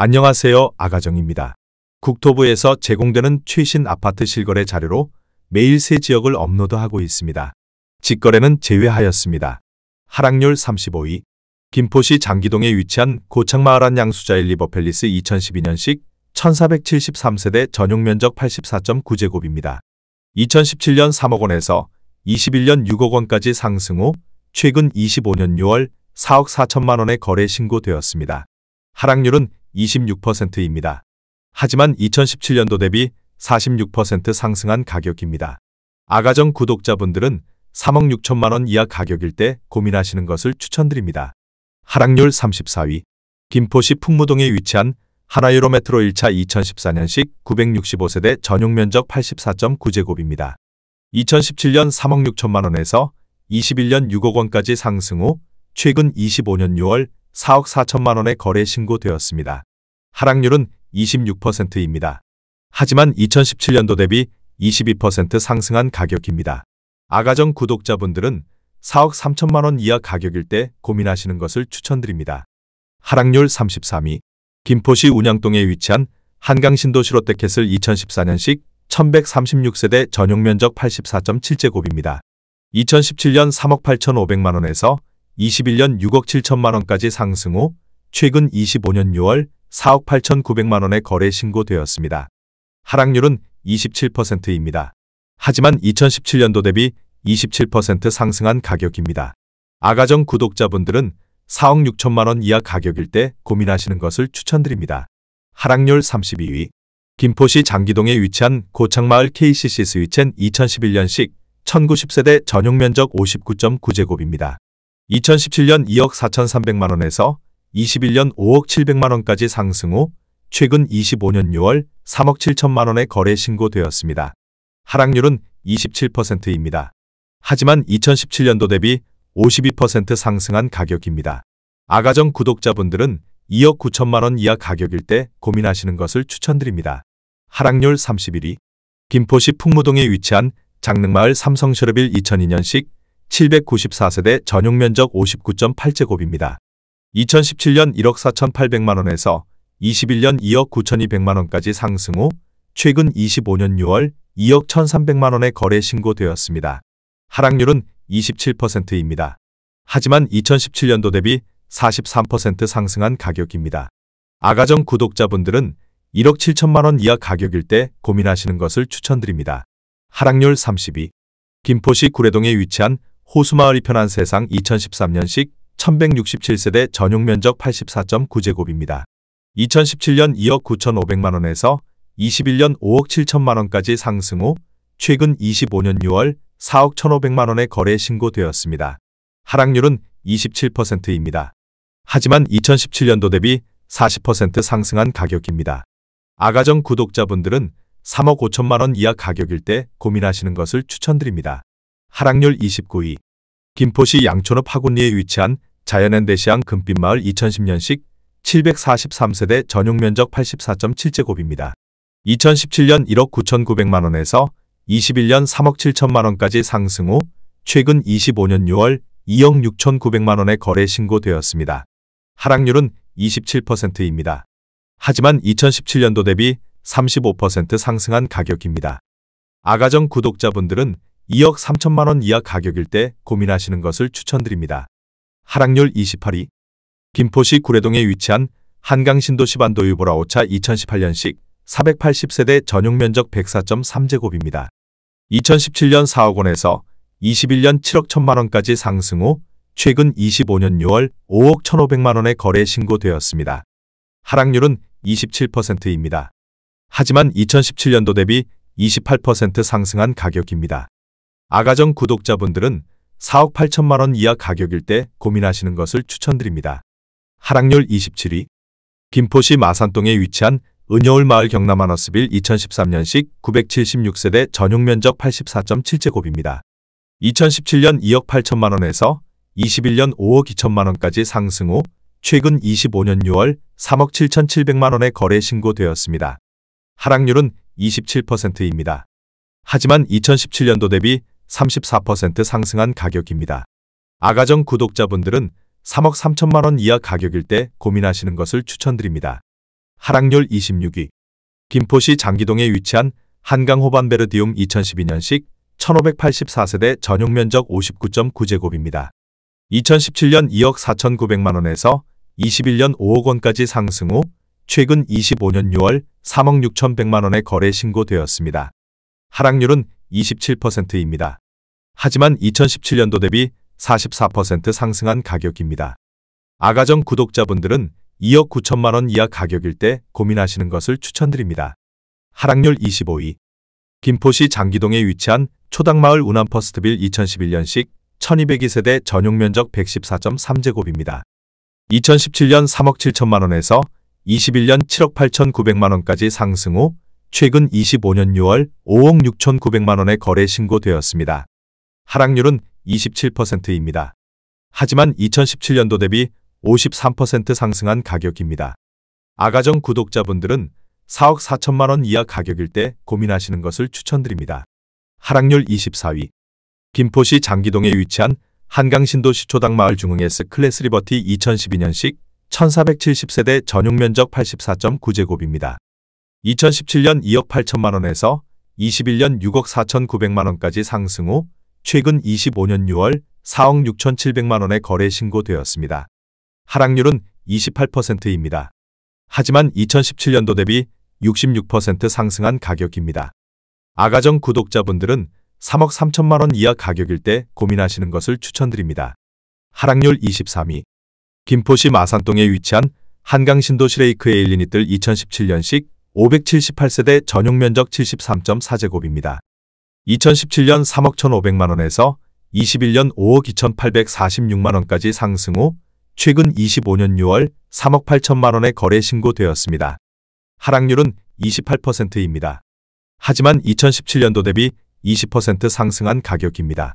안녕하세요. 아가정입니다. 국토부에서 제공되는 최신 아파트 실거래 자료로 매일 새 지역을 업로드하고 있습니다. 직거래는 제외하였습니다. 하락률 35위. 김포시 장기동에 위치한 고창마을 한 양수자 1리버팰리스 2012년식 1473세대 전용면적 84.9제곱입니다. 2017년 3억 원에서 21년 6억 원까지 상승 후 최근 25년 6월 4억 4천만 원에 거래 신고되었습니다. 하락률은 26%입니다. 하지만 2017년도 대비 46% 상승한 가격입니다. 아가정 구독자분들은 3억 6천만 원 이하 가격일 때 고민하시는 것을 추천드립니다. 하락률 34위. 김포시 풍무동에 위치한 하나유로메트로 1차 2014년식 965세대 전용면적 84.9제곱입니다. 2017년 3억 6천만 원에서 21년 6억 원까지 상승 후 최근 25년 6월 4억 4천만 원에 거래 신고되었습니다. 하락률은 26%입니다. 하지만 2017년도 대비 22% 상승한 가격입니다. 아가정 구독자분들은 4억 3천만 원 이하 가격일 때 고민하시는 것을 추천드립니다. 하락률 33위. 김포시 운양동에 위치한 한강신도시 롯데캐슬 2014년식 1136세대 전용면적 84.7제곱입니다. 2017년 3억 8,500만 원에서 21년 6억 7천만 원까지 상승 후 최근 25년 6월 4억 8,900만 원에 거래 신고되었습니다. 하락률은 27%입니다. 하지만 2017년도 대비 27% 상승한 가격입니다. 아가정 구독자분들은 4억 6천만 원 이하 가격일 때 고민하시는 것을 추천드립니다. 하락률 32위. 김포시 장기동에 위치한 고창마을 KCC 스위첸 2011년식 1090세대 전용면적 59.9제곱입니다. 2017년 2억 4,300만 원에서 21년 5억 700만 원까지 상승 후 최근 25년 6월 3억 7천만 원에 거래 신고되었습니다. 하락률은 27%입니다. 하지만 2017년도 대비 52% 상승한 가격입니다. 아가정 구독자분들은 2억 9천만 원 이하 가격일 때 고민하시는 것을 추천드립니다. 하락률 31위. 김포시 풍무동에 위치한 장릉마을 삼성셔르빌 2002년식 794세대 전용면적 59.8제곱입니다. 2017년 1억 4,800만 원에서 21년 2억 9,200만 원까지 상승 후 최근 25년 6월 2억 1,300만 원에 거래 신고되었습니다. 하락률은 27%입니다. 하지만 2017년도 대비 43% 상승한 가격입니다. 아가정 구독자분들은 1억 7천만 원 이하 가격일 때 고민하시는 것을 추천드립니다. 하락률 30위. 김포시 구례동에 위치한 호수마을 이편한 세상 2013년식 1167세대 전용면적 84.9제곱입니다. 2017년 2억 9,500만 원에서 21년 5억 7천만 원까지 상승 후 최근 25년 6월 4억 1,500만 원에 거래 신고되었습니다. 하락률은 27%입니다. 하지만 2017년도 대비 40% 상승한 가격입니다. 아가정 구독자분들은 3억 5천만 원 이하 가격일 때 고민하시는 것을 추천드립니다. 하락률 29위. 김포시 양촌읍 하군리에 위치한 자연앤대시양 금빛마을 2010년식 743세대 전용면적 84.7제곱입니다. 2017년 1억 9,900만 원에서 21년 3억 7천만 원까지 상승 후 최근 25년 6월 2억 6,900만 원에 거래 신고되었습니다. 하락률은 27%입니다. 하지만 2017년도 대비 35% 상승한 가격입니다. 아가정 구독자분들은 2억 3천만 원 이하 가격일 때 고민하시는 것을 추천드립니다. 하락률 28위. 김포시 구례동에 위치한 한강신도시 반도유보라 5차 2018년식 480세대 전용면적 104.3제곱입니다. 2017년 4억 원에서 21년 7억 1천만 원까지 상승 후 최근 25년 6월 5억 1,500만 원에 거래 신고되었습니다. 하락률은 27%입니다. 하지만 2017년도 대비 28% 상승한 가격입니다. 아가정 구독자분들은 4억 8천만 원 이하 가격일 때 고민하시는 것을 추천드립니다. 하락률 27위. 김포시 마산동에 위치한 은여울 마을 경남하너스빌 2013년식 976세대 전용면적 84.7제곱입니다. 2017년 2억 8천만 원에서 21년 5억 2천만 원까지 상승 후 최근 25년 6월 3억 7,700만 원에 거래 신고되었습니다. 하락률은 27%입니다. 하지만 2017년도 대비 34% 상승한 가격입니다. 아가정 구독자분들은 3억 3천만 원 이하 가격일 때 고민하시는 것을 추천드립니다. 하락률 26위. 김포시 장기동에 위치한 한강호반베르디움 2012년식 1584세대 전용면적 59.9제곱입니다. 2017년 2억 4,900만원에서 21년 5억 원까지 상승 후 최근 25년 6월 3억 6,100만원에 거래 신고되었습니다. 하락률은 27%입니다. 하지만 2017년도 대비 44% 상승한 가격입니다. 아가정 구독자분들은 2억 9천만원 이하 가격일 때 고민하시는 것을 추천드립니다. 하락률 25위. 김포시 장기동에 위치한 초당마을 운암퍼스트빌 2011년식 1202세대 전용면적 114.3제곱입니다. 2017년 3억 7천만원에서 21년 7억 8,900만원까지 상승 후 최근 25년 6월 5억 6,900만원에 거래 신고되었습니다. 하락률은 27%입니다. 하지만 2017년도 대비 53% 상승한 가격입니다. 아가정 구독자분들은 4억 4천만원 이하 가격일 때 고민하시는 것을 추천드립니다. 하락률 24위. 김포시 장기동에 위치한 한강신도시 초당마을 중흥 S클래스 리버티 2012년식 1470세대 전용면적 84.9제곱입니다. 2017년 2억 8천만원에서 21년 6억 4,900만원까지 상승 후 최근 25년 6월 4억 6,700만원에 거래 신고되었습니다. 하락률은 28%입니다. 하지만 2017년도 대비 66% 상승한 가격입니다. 아가정 구독자분들은 3억 3천만원 이하 가격일 때 고민하시는 것을 추천드립니다. 하락률 23위. 김포시 마산동에 위치한 한강신도시 레이크 에일리닛들 2017년식 578세대 전용면적 73.4제곱입니다. 2017년 3억 1,500만원에서 21년 5억 2,846만원까지 상승 후 최근 25년 6월 3억 8천만원에 거래 신고되었습니다. 하락률은 28%입니다. 하지만 2017년도 대비 20% 상승한 가격입니다.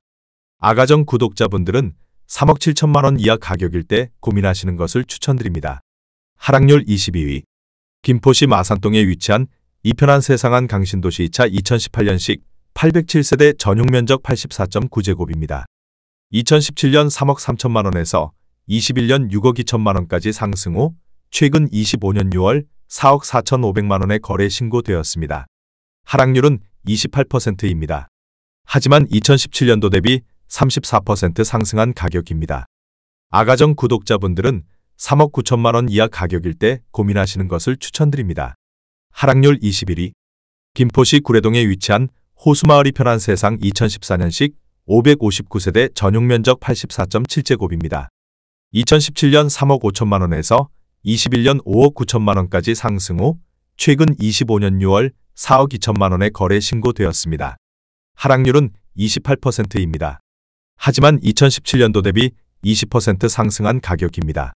아가정 구독자분들은 3억 7천만원 이하 가격일 때 고민하시는 것을 추천드립니다. 하락률 22위. 김포시 마산동에 위치한 이편한 세상한 강신도시 2차 2018년식 807세대 전용면적 84.9제곱입니다. 2017년 3억 3천만원에서 21년 6억 2천만원까지 상승 후 최근 25년 6월 4억 4,500만원에 거래 신고되었습니다. 하락률은 28%입니다. 하지만 2017년도 대비 34% 상승한 가격입니다. 아가정 구독자분들은 3억 9천만원 이하 가격일 때 고민하시는 것을 추천드립니다. 하락률 21위. 김포시 구례동에 위치한 호수마을 이편한 세상 2014년식 559세대 전용면적 84.7제곱입니다. 2017년 3억 5천만원에서 21년 5억 9천만원까지 상승 후 최근 25년 6월 4억 2천만원에 거래 신고되었습니다. 하락률은 28%입니다. 하지만 2017년도 대비 20% 상승한 가격입니다.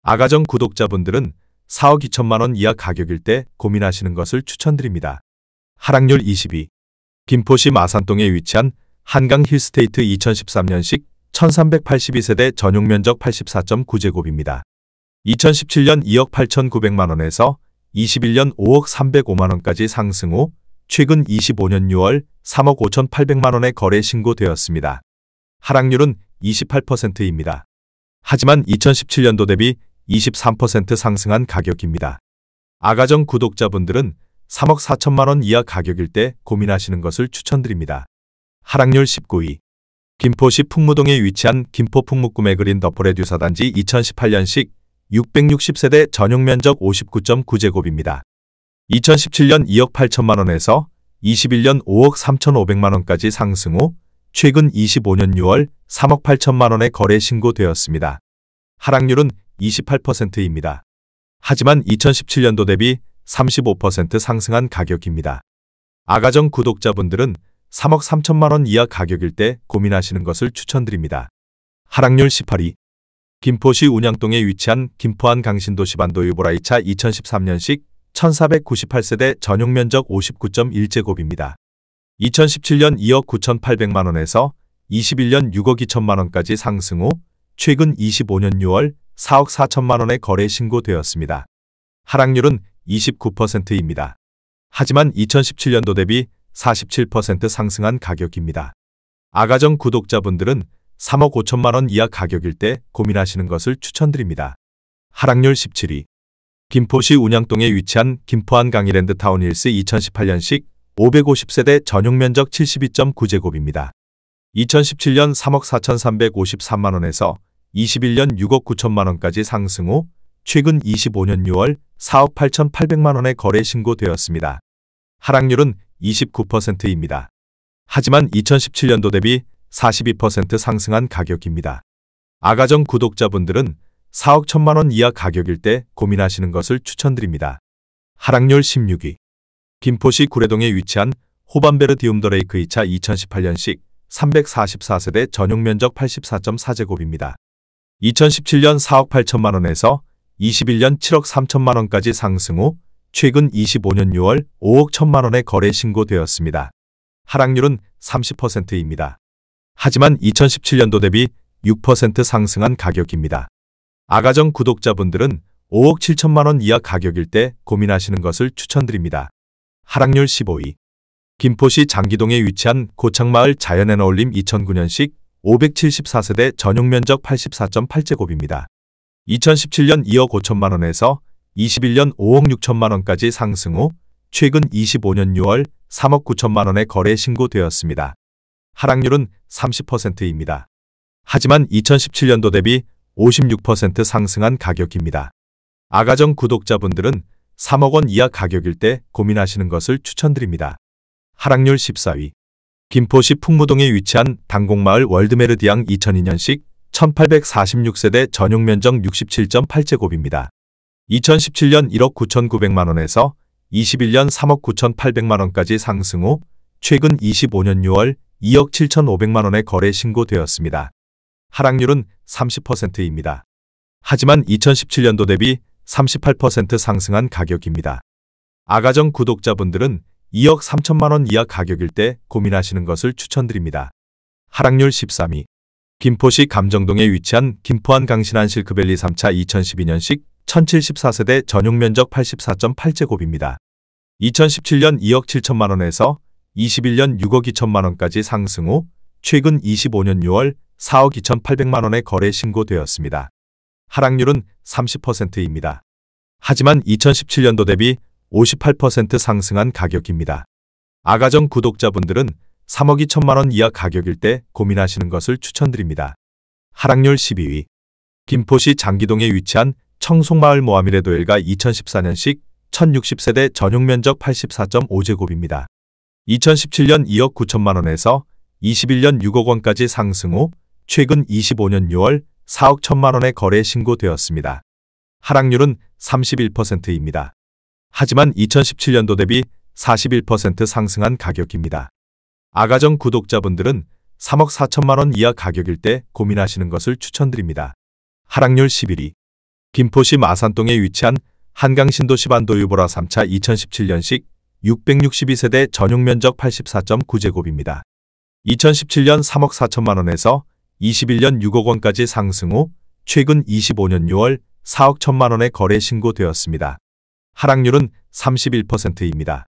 아가정 구독자분들은 4억 2천만원 이하 가격일 때 고민하시는 것을 추천드립니다. 하락률 20위. 김포시 마산동에 위치한 한강 힐스테이트 2013년식 1382세대 전용면적 84.9제곱입니다. 2017년 2억 8,900만원에서 21년 5억 305만원까지 상승 후 최근 25년 6월 3억 5,800만원에 거래 신고되었습니다. 하락률은 28%입니다. 하지만 2017년도 대비 23% 상승한 가격입니다. 아가정 구독자분들은 3억 4천만원 이하 가격일 때 고민하시는 것을 추천드립니다. 하락률 19위. 김포시 풍무동에 위치한 김포 풍무꿈의 그린 더포레듀사 단지 2018년식 660세대 전용면적 59.9제곱입니다. 2017년 2억 8천만원에서 21년 5억 3,500만원까지 상승 후 최근 25년 6월 3억 8천만원에 거래 신고되었습니다. 하락률은 28%입니다. 하지만 2017년도 대비 35% 상승한 가격입니다. 아가정 구독자분들은 3억 3천만원 이하 가격일 때 고민하시는 것을 추천드립니다. 하락률 18위. 김포시 운양동에 위치한 김포한 강신도시 반도 유보라이차 2013년식 1498세대 전용면적 59.1제곱입니다. 2017년 2억 9,800만원에서 21년 6억 2천만원까지 상승 후 최근 25년 6월 4억 4천만원에 거래 신고되었습니다. 하락률은 29%입니다. 하지만 2017년도 대비 47% 상승한 가격입니다. 아가정 구독자분들은 3억 5천만원 이하 가격일 때 고민하시는 것을 추천드립니다. 하락률 17위. 김포시 운양동에 위치한 김포한 강이랜드 타운힐스 2018년식 550세대 전용 면적 72.9제곱입니다. 2017년 3억 4,353만원에서 21년 6억 9천만원까지 상승 후 최근 25년 6월 4억 8,800만원에 거래 신고되었습니다. 하락률은 29%입니다. 하지만 2017년도 대비 42% 상승한 가격입니다. 아가정 구독자분들은 4억 1천만원 이하 가격일 때 고민하시는 것을 추천드립니다. 하락률 16위. 김포시 구례동에 위치한 호반베르 디움더레이크 2차 2018년식 344세대 전용 면적 84.4제곱입니다. 2017년 4억 8천만원에서 21년 7억 3천만원까지 상승 후 최근 25년 6월 5억 1천만원에 거래 신고되었습니다. 하락률은 30%입니다. 하지만 2017년도 대비 6% 상승한 가격입니다. 아가정 구독자분들은 5억 7천만원 이하 가격일 때 고민하시는 것을 추천드립니다. 하락률 15위. 김포시 장기동에 위치한 고창마을 자연에너올림 2009년식 574세대 전용 면적 84.8제곱입니다. 2017년 2억 5천만원에서 21년 5억 6천만원까지 상승 후 최근 25년 6월 3억 9천만원에 거래 신고되었습니다. 하락률은 30%입니다. 하지만 2017년도 대비 56% 상승한 가격입니다. 아가정 구독자분들은 3억 원 이하 가격일 때 고민하시는 것을 추천드립니다. 하락률 14위. 김포시 풍무동에 위치한 당곡마을 월드메르디앙 2002년식 1846세대 전용 면적 67.8제곱입니다. 2017년 1억 9,900만원에서 21년 3억 9,800만원까지 상승 후 최근 25년 6월 2억 7,500만원에 거래 신고되었습니다. 하락률은 30%입니다. 하지만 2017년도 대비 38% 상승한 가격입니다. 아가정 구독자분들은 2억 3천만원 이하 가격일 때 고민하시는 것을 추천드립니다. 하락률 13위. 김포시 감정동에 위치한 김포한 강신한 실크밸리 3차 2012년식 1074세대 전용 면적 84.8제곱입니다. 2017년 2억 7천만원에서 21년 6억 2천만원까지 상승 후 최근 25년 6월 4억 2,800만원에 거래 신고되었습니다. 하락률은 30%입니다. 하지만 2017년도 대비 58% 상승한 가격입니다. 아가정 구독자분들은 3억 2천만원 이하 가격일 때 고민하시는 것을 추천드립니다. 하락률 12위. 김포시 장기동에 위치한 청송마을 모하미레도 일가 2014년식 1060세대 전용 면적 84.5제곱입니다. 2017년 2억 9천만원에서 21년 6억 원까지 상승 후 최근 25년 6월 4억 1천만원에 거래 신고되었습니다. 하락률은 31%입니다. 하지만 2017년도 대비 41% 상승한 가격입니다. 아가정 구독자분들은 3억 4천만원 이하 가격일 때 고민하시는 것을 추천드립니다. 하락률 11위. 김포시 마산동에 위치한 한강신도시 반도유보라 3차 2017년식 662세대 전용 면적 84.9제곱입니다. 2017년 3억 4천만원에서 21년 6억 원까지 상승 후 최근 25년 6월 4억 1천만원에 거래 신고되었습니다. 하락률은 31%입니다.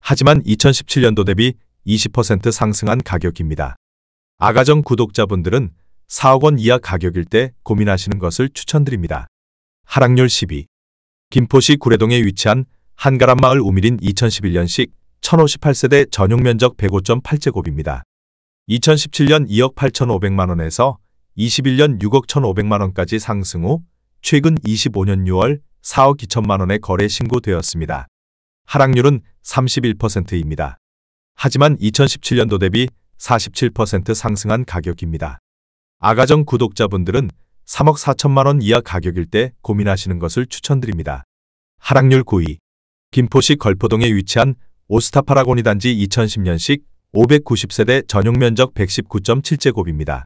하지만 2017년도 대비 20% 상승한 가격입니다. 아가정 구독자분들은 4억 원 이하 가격일 때 고민하시는 것을 추천드립니다. 하락률 10위. 김포시 구례동에 위치한 한가람마을 우미린 2011년식 1058세대 전용 면적 105.8제곱입니다. 2017년 2억 8,500만원에서 21년 6억 1,500만원까지 상승 후 최근 25년 6월 4억 2천만원에 거래 신고되었습니다. 하락률은 31%입니다. 하지만 2017년도 대비 47% 상승한 가격입니다. 아가정 구독자분들은 3억 4천만원 이하 가격일 때 고민하시는 것을 추천드립니다. 하락률 9위. 김포시 걸포동에 위치한 오스타파라고니 단지 2010년식 590세대 전용 면적 119.7제곱입니다.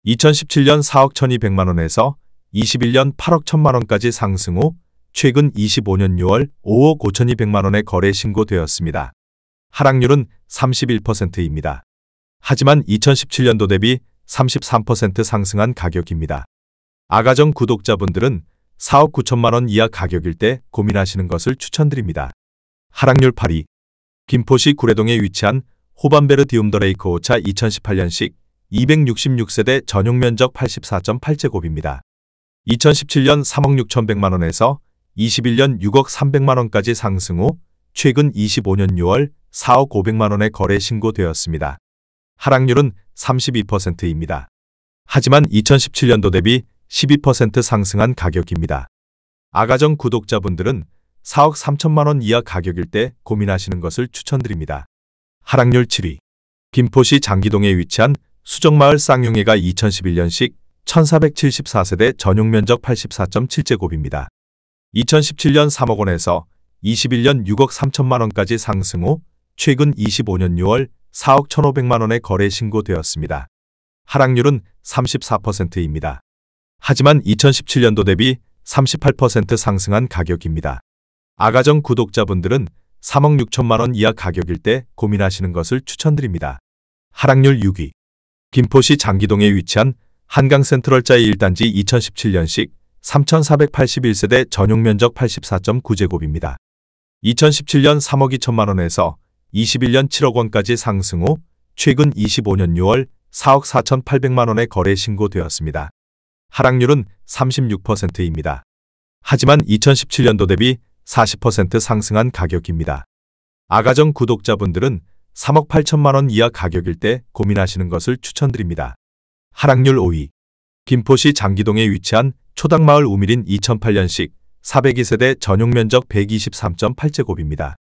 2017년 4억 1,200만원에서 21년 8억 1천만원까지 상승 후 최근 25년 6월 5억 5,200만원에 거래 신고되었습니다. 하락률은 31%입니다. 하지만 2017년도 대비 33% 상승한 가격입니다. 아가정 구독자분들은 4억 9천만원 이하 가격일 때 고민하시는 것을 추천드립니다. 하락률 8위. 김포시 구례동에 위치한 호반베르 디움더레이크 5차 2018년식 266세대 전용 면적 84.8제곱입니다. 2017년 3억 6,100만원에서 21년 6억 300만 원까지 상승 후 최근 25년 6월 4억 500만 원의 거래 신고되었습니다. 하락률은 32%입니다. 하지만 2017년도 대비 12% 상승한 가격입니다. 아가정 구독자분들은 4억 3천만 원 이하 가격일 때 고민하시는 것을 추천드립니다. 하락률 7위. 김포시 장기동에 위치한 수정마을 쌍용회가 2011년식 1474세대 전용면적 84.7제곱입니다. 2017년 3억 원에서 21년 6억 3천만 원까지 상승 후 최근 25년 6월 4억 1,500만 원의 거래 신고되었습니다. 하락률은 34%입니다. 하지만 2017년도 대비 38% 상승한 가격입니다. 아가정 구독자분들은 3억 6천만 원 이하 가격일 때 고민하시는 것을 추천드립니다. 하락률 6위. 김포시 장기동에 위치한 한강센트럴자이 1단지 2017년식 3,481세대 전용면적 84.9제곱입니다. 2017년 3억 2천만 원에서 21년 7억 원까지 상승 후 최근 25년 6월 4억 4,800만 원의 거래 신고되었습니다. 하락률은 36%입니다. 하지만 2017년도 대비 40% 상승한 가격입니다. 아가정 구독자분들은 3억 8천만 원 이하 가격일 때 고민하시는 것을 추천드립니다. 하락률 5위. 김포시 장기동에 위치한 초당마을 우밀인 2008년식 402세대 전용면적 123.8제곱입니다.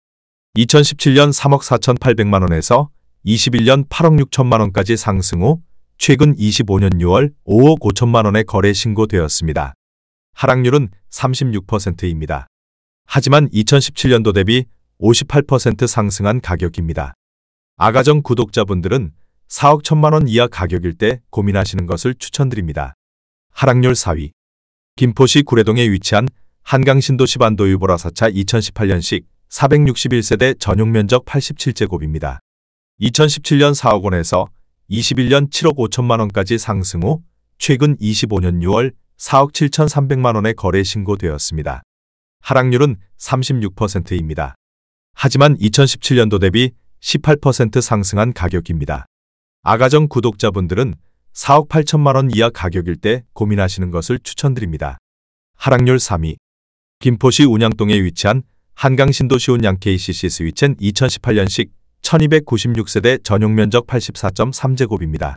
2017년 3억 4,800만 원에서 21년 8억 6천만 원까지 상승 후 최근 25년 6월 5억 5천만 원의 거래 신고되었습니다. 하락률은 36%입니다. 하지만 2017년도 대비 58% 상승한 가격입니다. 아가정 구독자분들은 4억 1천만 원 이하 가격일 때 고민하시는 것을 추천드립니다. 하락률 4위. 김포시 구례동에 위치한 한강신도시 반도유보라 4차 2018년식 461세대 전용면적 87제곱입니다. 2017년 4억 원에서 21년 7억 5천만 원까지 상승 후 최근 25년 6월 4억 7,300만 원의 거래 신고되었습니다. 하락률은 36%입니다. 하지만 2017년도 대비 18% 상승한 가격입니다. 아가정 구독자분들은 4억 8천만 원 이하 가격일 때 고민하시는 것을 추천드립니다. 하락률 3위. 김포시 운양동에 위치한 한강신도시온 양KCC 스위첸 2018년식 1296세대 전용면적 84.3제곱입니다.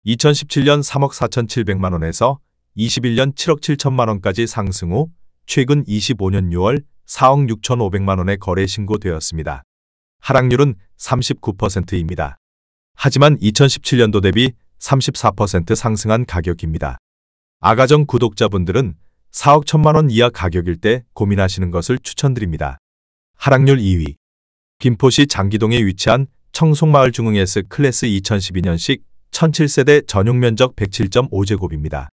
2017년 3억 4,700만 원에서 21년 7억 7천만 원까지 상승 후 최근 25년 6월 4억 6,500만 원의 거래 신고되었습니다. 하락률은 39%입니다. 하지만 2017년도 대비 34% 상승한 가격입니다. 아가정 구독자분들은 4억 1천만 원 이하 가격일 때 고민하시는 것을 추천드립니다. 하락률 2위. 김포시 장기동에 위치한 청송마을 중흥 S클래스 2012년식 1007세대 전용면적 107.5제곱입니다.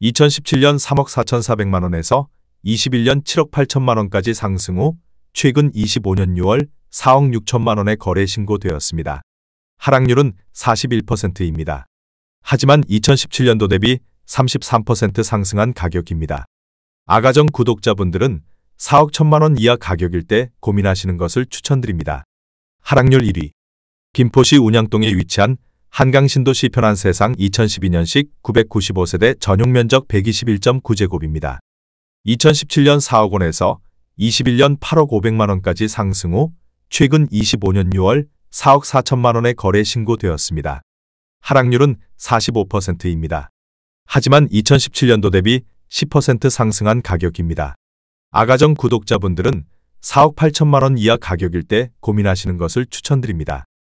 2017년 3억 4,400만 원에서 21년 7억 8천만 원까지 상승 후 최근 25년 6월 4억 6천만 원의 거래 신고되었습니다. 하락률은 41%입니다. 하지만 2017년도 대비 33% 상승한 가격입니다. 아가정 구독자분들은 4억 1천만 원 이하 가격일 때 고민하시는 것을 추천드립니다. 하락률 1위. 김포시 운양동에 위치한 한강신도시 편안세상 2012년식 995세대 전용면적 121.9제곱입니다. 2017년 4억 원에서 21년 8억 500만 원까지 상승 후 최근 25년 6월 4억 4천만 원의 거래 신고되었습니다. 하락률은 45%입니다. 하지만 2017년도 대비 10% 상승한 가격입니다. 아가정 구독자분들은 4억 8천만 원 이하 가격일 때 고민하시는 것을 추천드립니다.